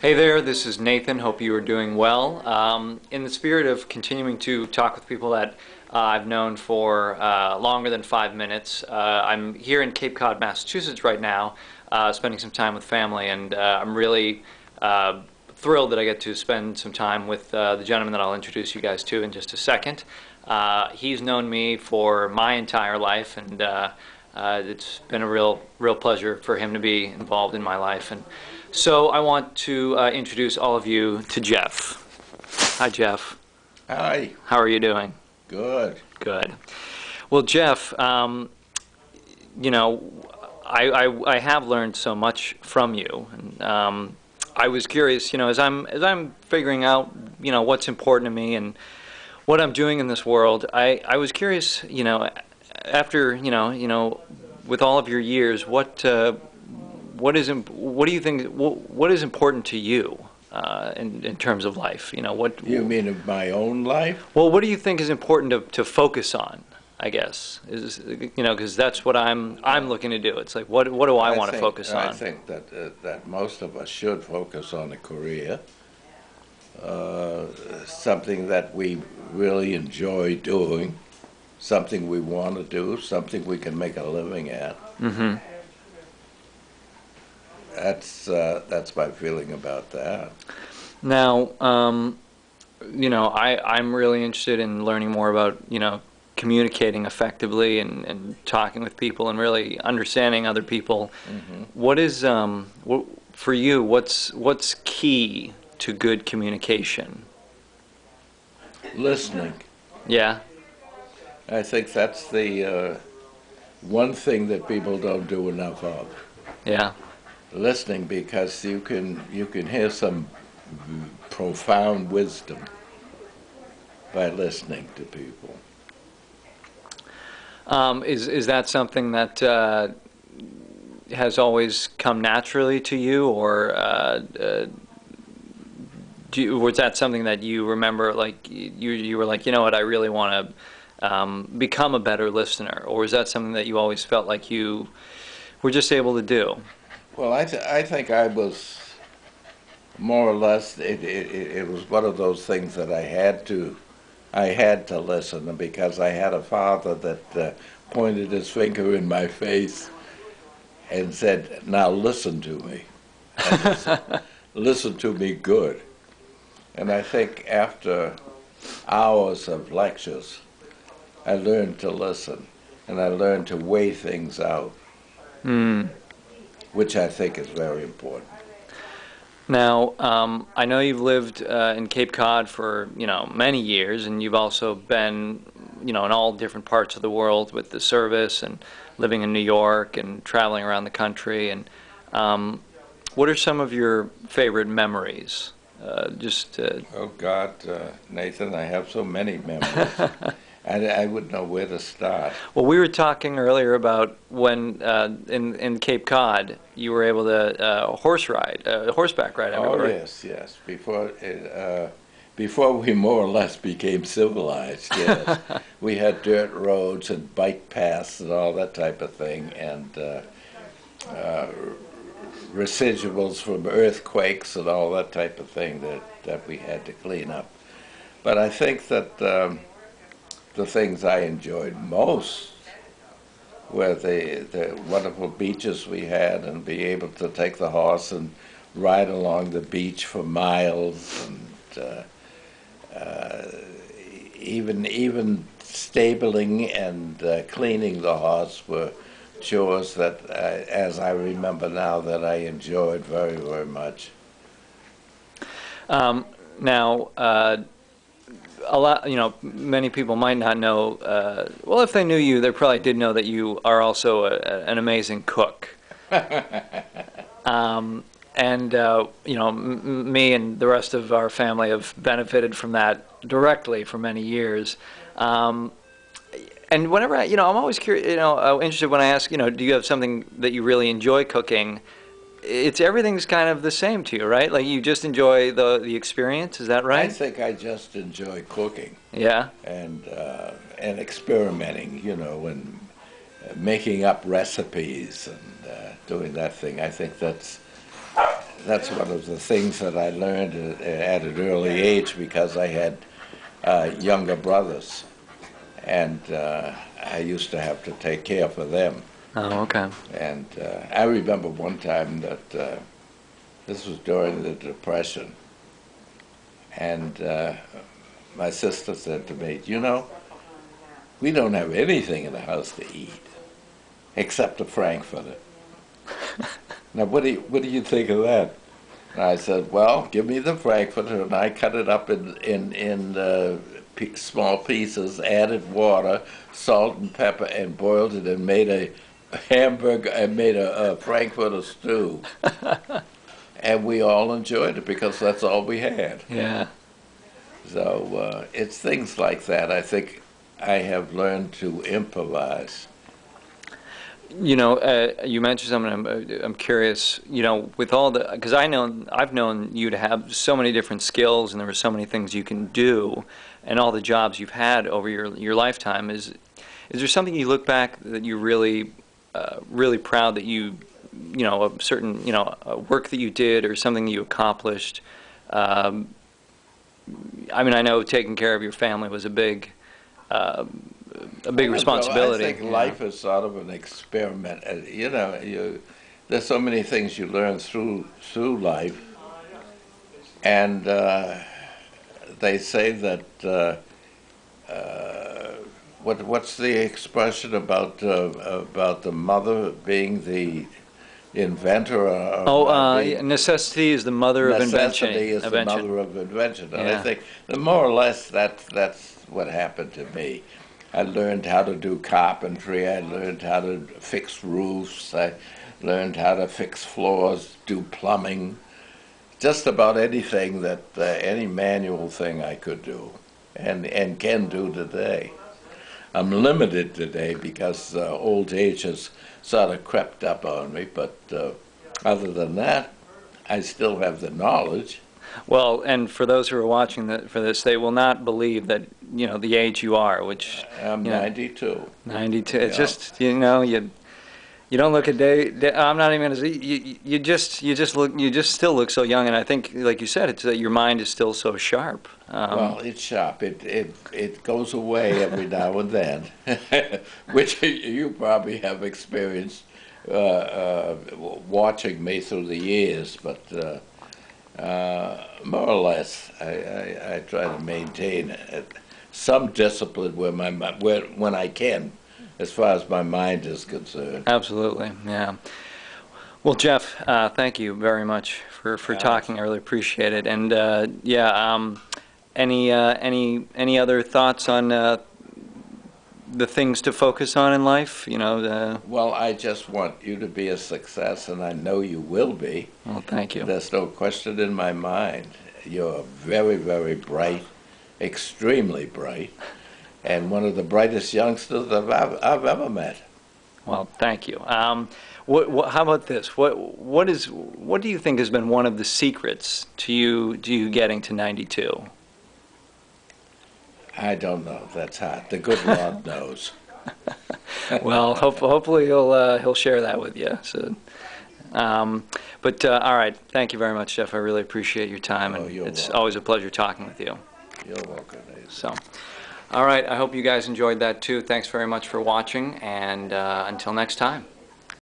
Hey there, this is Nathan. Hope you are doing well. In the spirit of continuing to talk with people that I've known for longer than 5 minutes, I'm here in Cape Cod, Massachusetts right now, spending some time with family, and I'm really thrilled that I get to spend some time with the gentleman that I'll introduce you guys to in just a second. He's known me for my entire life, and it's been a real pleasure for him to be involved in my life. And so I want to introduce all of you to Jeff. Hi, Jeff. Hi. How are you doing? Good. Good. Well, Jeff, you know, I have learned so much from you, and I was curious, you know, as I'm figuring out, you know, what's important to me and what I'm doing in this world. I was curious, you know, after with all of your years, what do you think? What is important to you in terms of life? You know, what You mean of my own life? well, what do you think is important to focus on? I guess is because that's what I'm looking to do. It's like what do I want to focus on? I think that most of us should focus on a career, something that we really enjoy doing, something we want to do, something we can make a living at. Mm-hmm. That's my feeling about that. Now, I'm really interested in learning more about, communicating effectively and talking with people and really understanding other people. Mm-hmm. What is, for you, what's key to good communication? Listening. Yeah? I think that's the one thing that people don't do enough of. Yeah. Listening, because you can hear some profound wisdom by listening to people. Is that something that has always come naturally to you, or was that something that you remember, like you were like, you know what, I really want to become a better listener, or was that something that you always felt like you were just able to do? Well, I think I was more or less. It was one of those things that I had to listen, because I had a father that pointed his finger in my face and said, "Now listen to me, and listen to me good." And I think after hours of lectures, I learned to listen, and I learned to weigh things out. Mm. Which I think is very important. Now, I know you've lived in Cape Cod for, many years, and you've also been, in all different parts of the world with the service and living in New York and traveling around the country. And what are some of your favorite memories? Oh God, Nathan, I have so many memories. I wouldn't know where to start. Well, we were talking earlier about when in Cape Cod you were able to horseback ride. Oh right? yes. Before we more or less became civilized, yes, we had dirt roads and bike paths and all that type of thing, and residuals from earthquakes and all that type of thing that we had to clean up. But I think that the things I enjoyed most were the wonderful beaches we had, and be able to take the horse and ride along the beach for miles, and even stabling and cleaning the horse were chores that, as I remember now, that I enjoyed very, very much. Now, a lot, many people might not know. Well, if they knew you, they probably did know that you are also an amazing cook. Me and the rest of our family have benefited from that directly for many years. And whenever I'm always curious, interested when I ask, do you have something that you really enjoy cooking? Everything's kind of the same to you, right? Like you just enjoy the experience. Is that right? I think I just enjoy cooking. Yeah. And experimenting, and making up recipes and doing that thing. I think that's one of the things that I learned at an early age because I had younger brothers, and I used to have to take care for them. Oh, okay. And I remember one time that this was during the Depression, and my sister said to me, "You know, we don't have anything in the house to eat except a frankfurter." Now, what do you think of that? And I said, "Well, give me the frankfurter," and I cut it up in small pieces, added water, salt and pepper, and boiled it, and made a hamburger and made a frankfurter stew. And we all enjoyed it because that's all we had. Yeah. So it's things like that. I think I have learned to improvise. You know, you mentioned something. I'm curious. You know, with all the, because I've known you to have so many different skills, and there were so many things you can do, and all the jobs you've had over your lifetime. Is there something you look back that you're really proud that you know, a certain, a work that you did or something that you accomplished? I mean, I know taking care of your family was a big responsibility. I think life is sort of an experiment. You know, there's so many things you learn through life, and they say that what's the expression about the mother being the inventor? Necessity is the mother of invention. Necessity is the mother of invention, and Yeah. I think that more or less that's what happened to me. I learned how to do carpentry. I learned how to fix roofs. I learned how to fix floors, do plumbing, just about anything that any manual thing I could do, and can do today. I'm limited today because old age has sort of crept up on me, but other than that, I still have the knowledge. Well, and for those who are watching for this, they will not believe that, you know, the age you are, which I'm 92. 92. It's Yeah. just, you know, you don't look a day. I'm not even going to say you just still look so young, and I think, like you said, it's that your mind is still so sharp. Well, it's sharp. It goes away every now and then, which you probably have experienced watching me through the years, but. More or less, I try to maintain some discipline when I can, as far as my mind is concerned. Absolutely, yeah. Well, Jeff, thank you very much for talking. I really appreciate it. And any other thoughts on the things to focus on in life? You know. Well, I just want you to be a success, and I know you will be. Well, thank you. There's no question in my mind. You're very, very bright, extremely bright, and one of the brightest youngsters I've ever met. Well, thank you. How about this? What do you think has been one of the secrets to you getting to 92? I don't know. That's hard. The good Lord knows. Well, hopefully he'll share that with you. So, all right. Thank you very much, Jeff. I really appreciate your time, and it's always a pleasure talking with you. You're welcome. So, all right. I hope you guys enjoyed that too. Thanks very much for watching, and until next time.